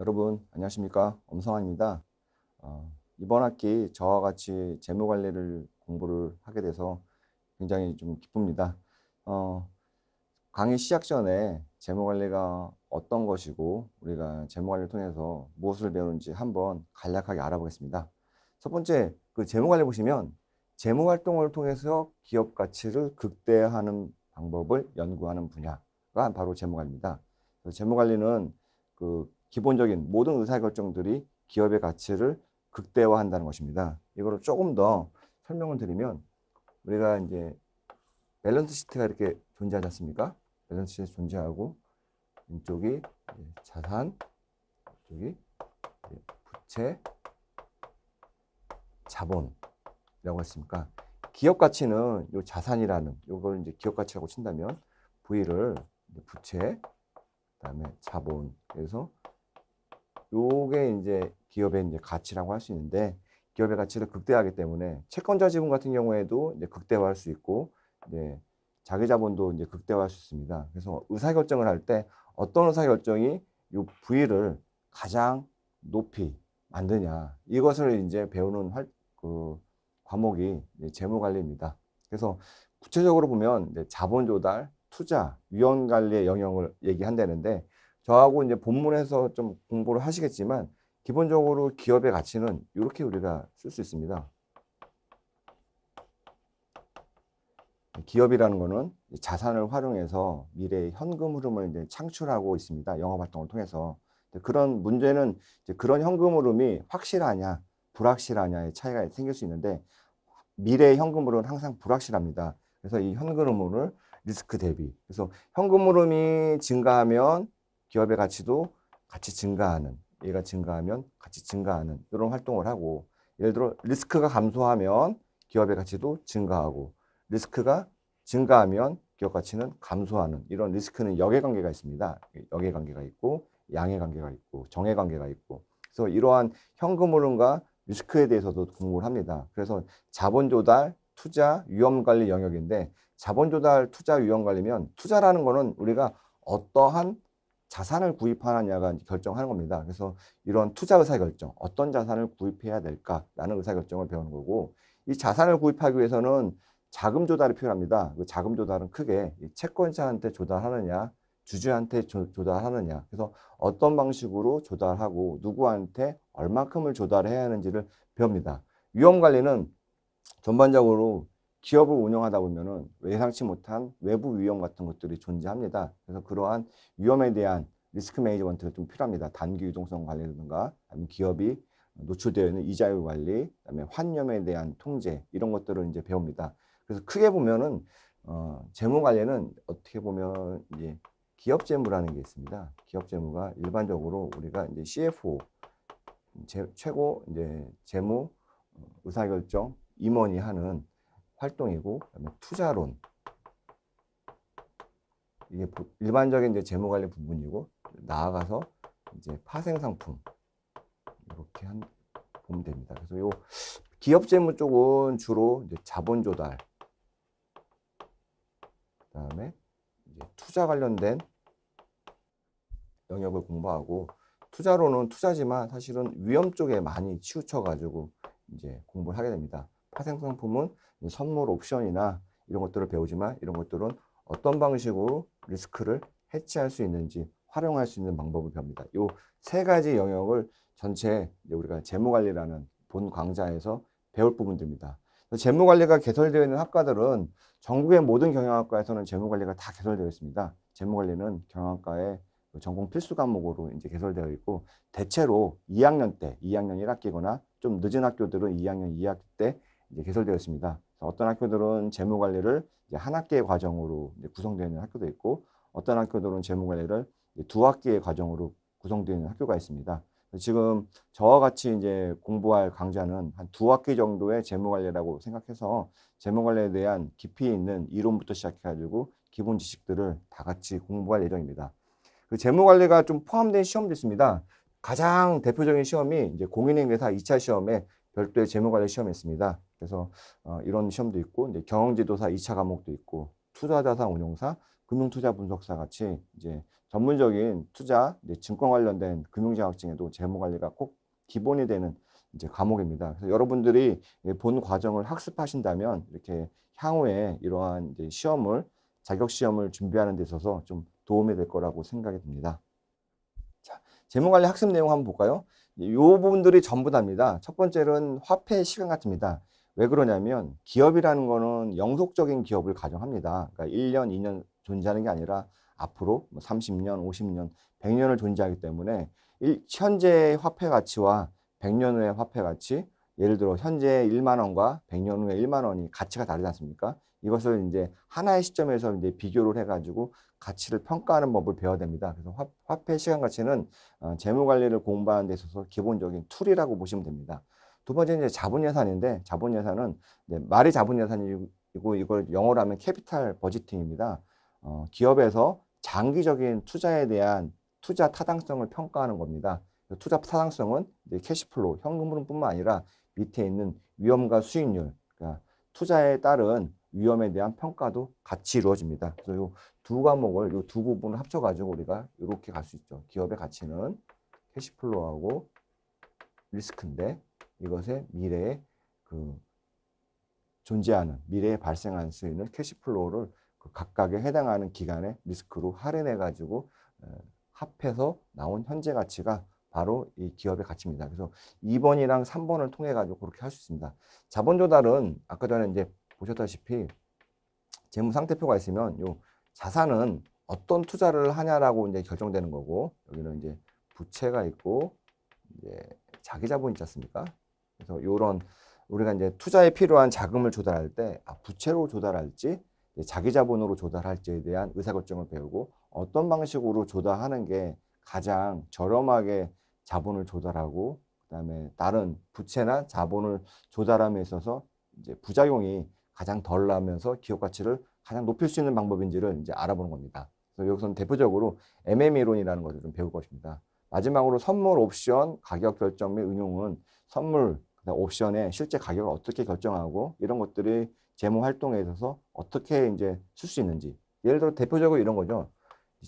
여러분 안녕하십니까, 엄성환입니다. 이번 학기 저와 같이 재무관리를 공부를 하게 돼서 굉장히 좀 기쁩니다. 어, 강의 시작 전에 재무관리가 어떤 것이고 우리가 재무관리를 통해서 무엇을 배우는지 한번 간략하게 알아보겠습니다. 첫 번째, 그 재무관리 보시면 재무활동을 통해서 기업 가치를 극대화하는 방법을 연구하는 분야가 바로 재무관리입니다. 재무관리는 그 기본적인 모든 의사결정들이 기업의 가치를 극대화한다는 것입니다. 이거를 조금 더 설명을 드리면, 우리가 이제 밸런스 시트가 이렇게 존재하지 않습니까? 밸런스 시트 존재하고, 이쪽이 자산, 이쪽이 부채, 자본이라고 했습니까? 기업 가치는 요 자산이라는 요걸 이제 기업 가치라고 친다면, V를 부채, 그다음에 자본, 그래서 요게 이제 기업의 이제 가치라고 할 수 있는데, 기업의 가치를 극대화하기 때문에 채권자 지분 같은 경우에도 이제 극대화할 수 있고, 이제 자기 자본도 이제 극대화할 수 있습니다. 그래서 의사결정을 할 때 어떤 의사결정이 요 V를 가장 높이 만드냐, 이것을 이제 배우는 그 과목이 재무관리입니다. 그래서 구체적으로 보면 이제 자본 조달, 투자, 위험 관리의 영역을 얘기한다는데, 저하고 이제 본문에서 좀 공부를 하시겠지만 기본적으로 기업의 가치는 이렇게 우리가 쓸 수 있습니다. 기업이라는 거는 자산을 활용해서 미래의 현금 흐름을 이제 창출하고 있습니다. 영업 활동을 통해서. 그런 문제는 이제 그런 현금 흐름이 확실하냐, 불확실하냐의 차이가 생길 수 있는데, 미래의 현금 흐름은 항상 불확실합니다. 그래서 이 현금 흐름을 리스크 대비. 그래서 현금 흐름이 증가하면 기업의 가치도 같이 증가하는, 얘가 증가하면 같이 증가하는 이런 활동을 하고, 예를 들어 리스크가 감소하면 기업의 가치도 증가하고, 리스크가 증가하면 기업 가치는 감소하는, 이런 리스크는 역의 관계가 있습니다. 역의 관계가 있고 양의 관계가 있고 정의 관계가 있고, 그래서 이러한 현금 흐름과 리스크에 대해서도 공부를 합니다. 그래서 자본 조달, 투자, 위험 관리 영역인데, 자본 조달, 투자, 위험 관리면 투자라는 거는 우리가 어떠한 자산을 구입하느냐가 결정하는 겁니다. 그래서 이런 투자 의사결정, 어떤 자산을 구입해야 될까라는 의사결정을 배우는 거고, 이 자산을 구입하기 위해서는 자금 조달이 필요합니다. 그 자금 조달은 크게 채권자한테 조달하느냐, 주주한테 조달하느냐, 그래서 어떤 방식으로 조달하고 누구한테 얼마큼을 조달해야 하는지를 배웁니다. 위험 관리는 전반적으로 기업을 운영하다 보면은 예상치 못한 외부 위험 같은 것들이 존재합니다. 그래서 그러한 위험에 대한 리스크 매니지먼트가 좀 필요합니다. 단기 유동성 관리라든가, 아니면 기업이 노출되어 있는 이자율 관리, 그다음에 환염에 대한 통제, 이런 것들을 이제 배웁니다. 그래서 크게 보면은 재무 관리는 어떻게 보면 이제 기업 재무라는 게 있습니다. 기업 재무가 일반적으로 우리가 이제 CFO, 최고 이제 재무 의사결정 임원이 하는 활동이고, 그다음에 투자론, 이게 일반적인 이제 재무관리 부분이고, 나아가서 이제 파생상품, 이렇게 보면 됩니다. 그래서 요 기업 재무 쪽은 주로 이제 자본 조달, 그다음에 이제 투자 관련된 영역을 공부하고, 투자로는 투자지만 사실은 위험 쪽에 많이 치우쳐 가지고 이제 공부를 하게 됩니다. 파생상품은 선물 옵션이나 이런 것들을 배우지만, 이런 것들은 어떤 방식으로 리스크를 해치할 수 있는지, 활용할 수 있는 방법을 배웁니다. 이 세 가지 영역을 전체 우리가 재무관리라는 본 강좌에서 배울 부분들입니다. 재무관리가 개설되어 있는 학과들은 전국의 모든 경영학과에서는 재무관리가 다 개설되어 있습니다. 재무관리는 경영학과의 전공 필수 과목으로 이제 개설되어 있고, 대체로 2학년 때, 2학년 1학기거나 좀 늦은 학교들은 2학년 2학기 때 이제 개설되어 있습니다. 어떤 학교들은 재무관리를 이제 한 학기의 과정으로 이제 구성되어 있는 학교도 있고, 어떤 학교들은 재무관리를 두 학기의 과정으로 구성되어 있는 학교가 있습니다. 지금 저와 같이 이제 공부할 강좌는 한 두 학기 정도의 재무관리라고 생각해서, 재무관리에 대한 깊이 있는 이론부터 시작해가지고 기본 지식들을 다 같이 공부할 예정입니다. 그 재무관리가 좀 포함된 시험도 있습니다. 가장 대표적인 시험이 이제 공인인계사 2차 시험에 별도의 재무관리 시험이 있습니다. 그래서 이런 시험도 있고, 이제 경영지도사 2차 과목도 있고, 투자자산 운용사, 금융투자 분석사 같이 이제 전문적인 투자, 이제 증권 관련된 금융자격증에도 재무관리가 꼭 기본이 되는 이제 과목입니다. 그래서 여러분들이 본 과정을 학습하신다면 이렇게 향후에 이러한 이제 시험을 자격 시험을 준비하는 데 있어서 좀 도움이 될 거라고 생각이 듭니다. 자, 재무관리 학습 내용 한번 볼까요? 이 부분들이 전부 다입니다. 첫 번째는 화폐 시간가치입니다. 왜 그러냐면 기업이라는 거는 영속적인 기업을 가정합니다. 그러니까 1년, 2년 존재하는 게 아니라 앞으로 30년, 50년, 100년을 존재하기 때문에 현재 화폐 가치와 100년 후의 화폐 가치, 예를 들어 현재 1만 원과 100년 후에 1만 원이 가치가 다르지 않습니까? 이것을 이제 하나의 시점에서 이제 비교를 해가지고 가치를 평가하는 법을 배워야 됩니다. 그래서 화폐 시간 가치는 재무 관리를 공부하는 데 있어서 기본적인 툴이라고 보시면 됩니다. 두 번째는 이제 자본 예산인데 자본 예산은 말이 자본 예산이고 이걸 영어로 하면 캐피탈 버지팅입니다. 기업에서 장기적인 투자에 대한 투자 타당성을 평가하는 겁니다. 투자 타당성은 이제 캐시플로우, 현금 흐름뿐만 아니라 밑에 있는 위험과 수익률, 그러니까 투자에 따른 위험에 대한 평가도 같이 이루어집니다. 그래서 이 두 과목을, 이 두 부분을 합쳐가지고 우리가 이렇게 갈 수 있죠. 기업의 가치는 캐시플로우하고 리스크인데 이것의 미래에 존재하는, 미래에 발생할 수 있는 캐시플로우를 각각에 해당하는 기간의 리스크로 할인해가지고 합해서 나온 현재 가치가 바로 이 기업의 가치입니다. 그래서 2번이랑 3번을 통해 가지고 그렇게 할 수 있습니다. 자본 조달은 아까 전에 이제 보셨다시피 재무 상태표가 있으면 요 자산은 어떤 투자를 하냐라고 이제 결정되는 거고 여기는 이제 부채가 있고 이제 자기 자본 있지 않습니까? 그래서 요런 우리가 이제 투자에 필요한 자금을 조달할 때 부채로 조달할지 자기 자본으로 조달할지에 대한 의사결정을 배우고 어떤 방식으로 조달하는 게 가장 저렴하게 자본을 조달하고 그다음에 다른 부채나 자본을 조달함에 있어서 이제 부작용이 가장 덜 나면서 기업 가치를 가장 높일 수 있는 방법인지를 이제 알아보는 겁니다. 그래서 여기서는 대표적으로 MM 이론이라는 것을 좀 배울 것입니다. 마지막으로 선물 옵션 가격 결정 및 응용은 선물 옵션의 실제 가격을 어떻게 결정하고 이런 것들이 재무 활동에 있어서 어떻게 이제 쓸 수 있는지 예를 들어 대표적으로 이런 거죠.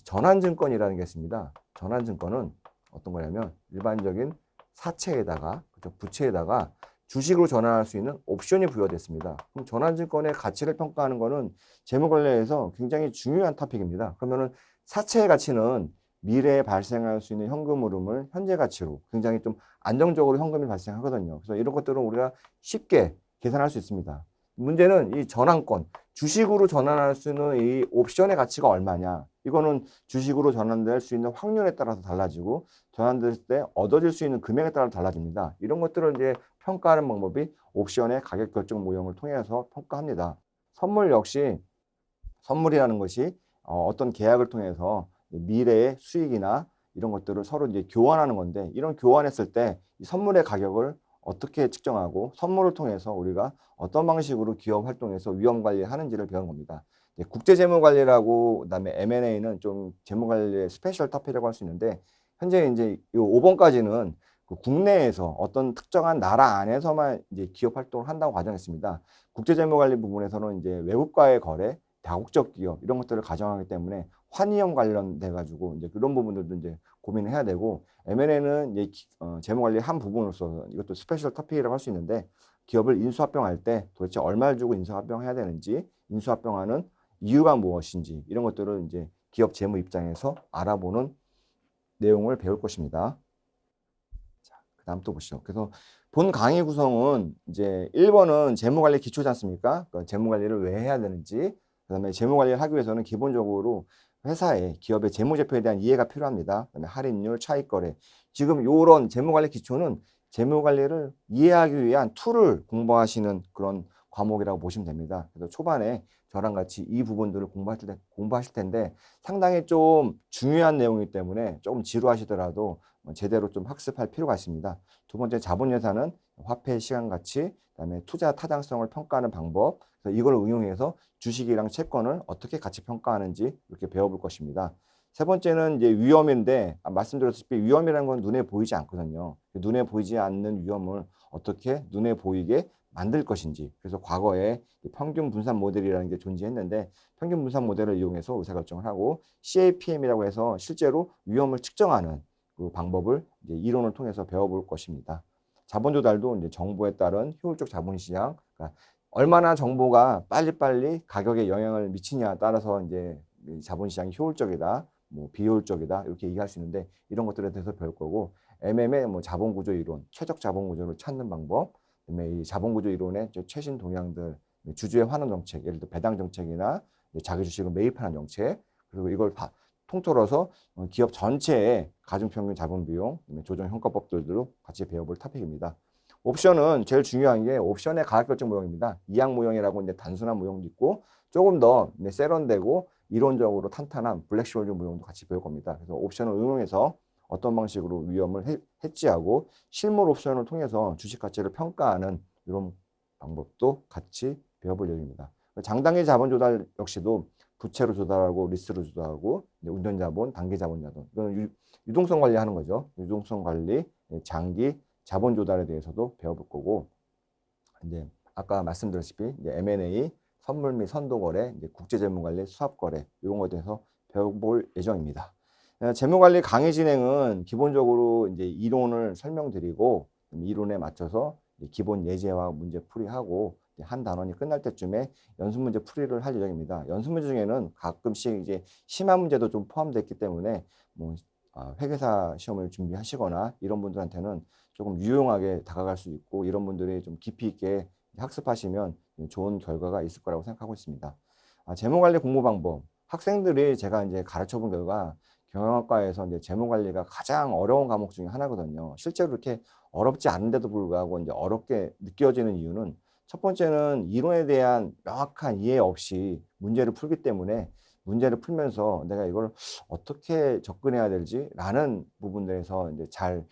전환증권이라는 게 있습니다. 전환증권은 어떤 거냐면 일반적인 사채에다가 부채에다가 주식으로 전환할 수 있는 옵션이 부여됐습니다. 그럼 전환증권의 가치를 평가하는 거는 재무관리에서 굉장히 중요한 토픽입니다. 그러면은 사채의 가치는 미래에 발생할 수 있는 현금 흐름을 현재 가치로 굉장히 좀 안정적으로 현금이 발생하거든요. 그래서 이런 것들은 우리가 쉽게 계산할 수 있습니다. 문제는 이 전환권, 주식으로 전환할 수 있는 이 옵션의 가치가 얼마냐. 이거는 주식으로 전환될 수 있는 확률에 따라서 달라지고 전환될 때 얻어질 수 있는 금액에 따라 달라집니다. 이런 것들을 이제 평가하는 방법이 옵션의 가격 결정 모형을 통해서 평가합니다. 선물 역시 선물이라는 것이 어떤 계약을 통해서 미래의 수익이나 이런 것들을 서로 이제 교환하는 건데 이런 교환했을 때 이 선물의 가격을 어떻게 측정하고 선물을 통해서 우리가 어떤 방식으로 기업 활동에서 위험 관리하는지를 배우는 겁니다. 국제재무관리라고 그다음에 M&A는 좀 재무관리의 스페셜 토픽이라고 할 수 있는데 현재 이제 이 5번까지는 국내에서 어떤 특정한 나라 안에서만 이제 기업 활동을 한다고 가정했습니다. 국제재무관리 부분에서는 이제 외국과의 거래, 다국적 기업 이런 것들을 가정하기 때문에 환위험 관련돼 가지고 이제 그런 부분들도 이제 고민을 해야 되고 M&A는 이제 재무관리 한 부분으로서 이것도 스페셜 토픽이라고 할 수 있는데 기업을 인수합병할 때 도대체 얼마를 주고 인수합병해야 되는지 인수합병하는 이유가 무엇인지 이런 것들을 이제 기업 재무 입장에서 알아보는 내용을 배울 것입니다. 자, 그다음 또 보시죠. 그래서 본 강의 구성은 이제 1번은 재무관리 기초지 않습니까? 그러니까 재무관리를 왜 해야 되는지 그다음에 재무관리를 하기 위해서는 기본적으로 회사의 기업의 재무제표에 대한 이해가 필요합니다. 그다음에 할인율, 차익거래. 지금 이런 재무관리 기초는 재무관리를 이해하기 위한 툴을 공부하시는 그런 과목이라고 보시면 됩니다. 그래서 초반에 저랑 같이 이 부분들을 공부하실 텐데 상당히 좀 중요한 내용이기 때문에 조금 지루하시더라도 제대로 좀 학습할 필요가 있습니다. 두 번째 자본예산은 화폐 시간 가치, 그다음에 투자 타당성을 평가하는 방법, 그래서 이걸 응용해서 주식이랑 채권을 어떻게 가치 평가하는지 이렇게 배워볼 것입니다. 세 번째는 이제 위험인데 말씀드렸다시피 위험이라는 건 눈에 보이지 않거든요. 눈에 보이지 않는 위험을 어떻게 눈에 보이게 만들 것인지. 그래서 과거에 평균 분산 모델이라는 게 존재했는데 평균 분산 모델을 이용해서 의사결정을 하고 CAPM이라고 해서 실제로 위험을 측정하는 그 방법을 이제 이론을 통해서 배워볼 것입니다. 자본 조달도 이제 정보에 따른 효율적 자본시장, 그러니까 얼마나 정보가 빨리빨리 가격에 영향을 미치냐에 따라서 이제 자본시장이 효율적이다, 뭐 비효율적이다 이렇게 얘기할 수 있는데 이런 것들에 대해서 배울 거고 MM의 뭐 자본구조 이론, 최적 자본구조를 찾는 방법, 그다음에 이 자본구조 이론의 최신 동향들, 주주의 환원 정책, 예를 들어 배당 정책이나 자기 주식을 매입하는 정책, 그리고 이걸 다 통틀어서 기업 전체의 가중평균 자본 비용, 조정 현가법들도 같이 배워볼 토픽입니다. 옵션은 제일 중요한 게 옵션의 가격결정 모형입니다. 이항 모형이라고 이제 단순한 모형도 있고 조금 더 세련되고 이론적으로 탄탄한 블랙시홀드 모형도 같이 배울 겁니다. 그래서 옵션을 응용해서 어떤 방식으로 위험을 해지하고 실물 옵션을 통해서 주식 가치를 평가하는 이런 방법도 같이 배워볼 예정입니다. 장단기 자본 조달 역시도 부채로 조달하고 리스트로 조달하고 운전자본, 단기자본 자본 이건 유동성 관리하는 거죠. 유동성 관리, 장기 자본 조달에 대해서도 배워볼 거고 이제 아까 말씀드렸다시피 이제 M&A, 선물 및 선도거래, 이제 국제재무관리, 수합거래 이런 것에 대해서 배워볼 예정입니다. 재무관리 강의 진행은 기본적으로 이제 이론을 설명드리고 이론에 맞춰서 기본 예제와 문제 풀이하고 한 단원이 끝날 때쯤에 연습 문제 풀이를 할 예정입니다. 연습 문제 중에는 가끔씩 이제 심화 문제도 좀 포함됐기 때문에 뭐 회계사 시험을 준비하시거나 이런 분들한테는 조금 유용하게 다가갈 수 있고 이런 분들이 좀 깊이 있게 학습하시면 좋은 결과가 있을 거라고 생각하고 있습니다. 재무관리 공부 방법. 학생들이 제가 이제 가르쳐 본 결과 경영학과에서 이제 재무관리가 가장 어려운 과목 중에 하나거든요. 실제로 이렇게 어렵지 않은데도 불구하고 이제 어렵게 느껴지는 이유는 첫 번째는 이론에 대한 명확한 이해 없이 문제를 풀기 때문에 문제를 풀면서 내가 이걸 어떻게 접근해야 될지라는 부분들에서 이제 잘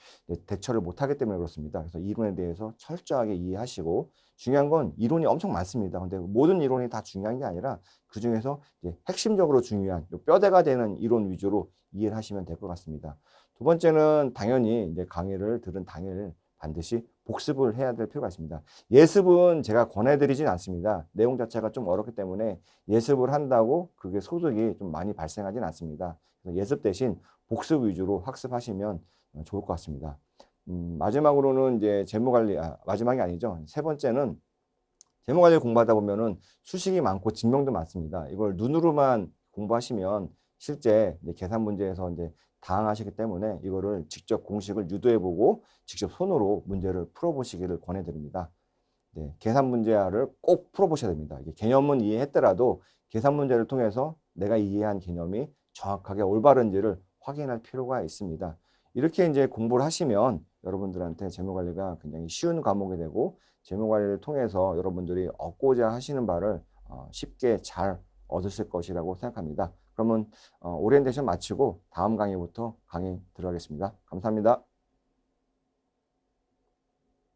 대처를 못하기 때문에 그렇습니다. 그래서 이론에 대해서 철저하게 이해하시고 중요한 건 이론이 엄청 많습니다. 근데 모든 이론이 다 중요한 게 아니라 그 중에서 핵심적으로 중요한 뼈대가 되는 이론 위주로 이해를 하시면 될 것 같습니다. 두 번째는 당연히 이제 강의를 들은 당일 반드시 복습을 해야 될 필요가 있습니다. 예습은 제가 권해드리진 않습니다. 내용 자체가 좀 어렵기 때문에 예습을 한다고 그게 소득이 좀 많이 발생하진 않습니다. 그래서 예습 대신 복습 위주로 학습하시면 좋을 것 같습니다. 마지막으로는 이제 재무관리, 마지막이 아니죠. 세 번째는 재무관리 공부하다 보면은 수식이 많고 증명도 많습니다. 이걸 눈으로만 공부하시면 실제 이제 계산 문제에서 이제 당황하시기 때문에 이거를 직접 공식을 유도해보고 직접 손으로 문제를 풀어보시기를 권해드립니다. 네, 계산 문제를 꼭 풀어보셔야 됩니다. 이게 개념은 이해했더라도 계산 문제를 통해서 내가 이해한 개념이 정확하게 올바른지를 확인할 필요가 있습니다. 이렇게 이제 공부를 하시면 여러분들한테 재무관리가 굉장히 쉬운 과목이 되고 재무관리를 통해서 여러분들이 얻고자 하시는 바를 쉽게 잘 얻으실 것이라고 생각합니다. 그러면 오리엔테이션 마치고 다음 강의부터 강의 들어가겠습니다. 감사합니다.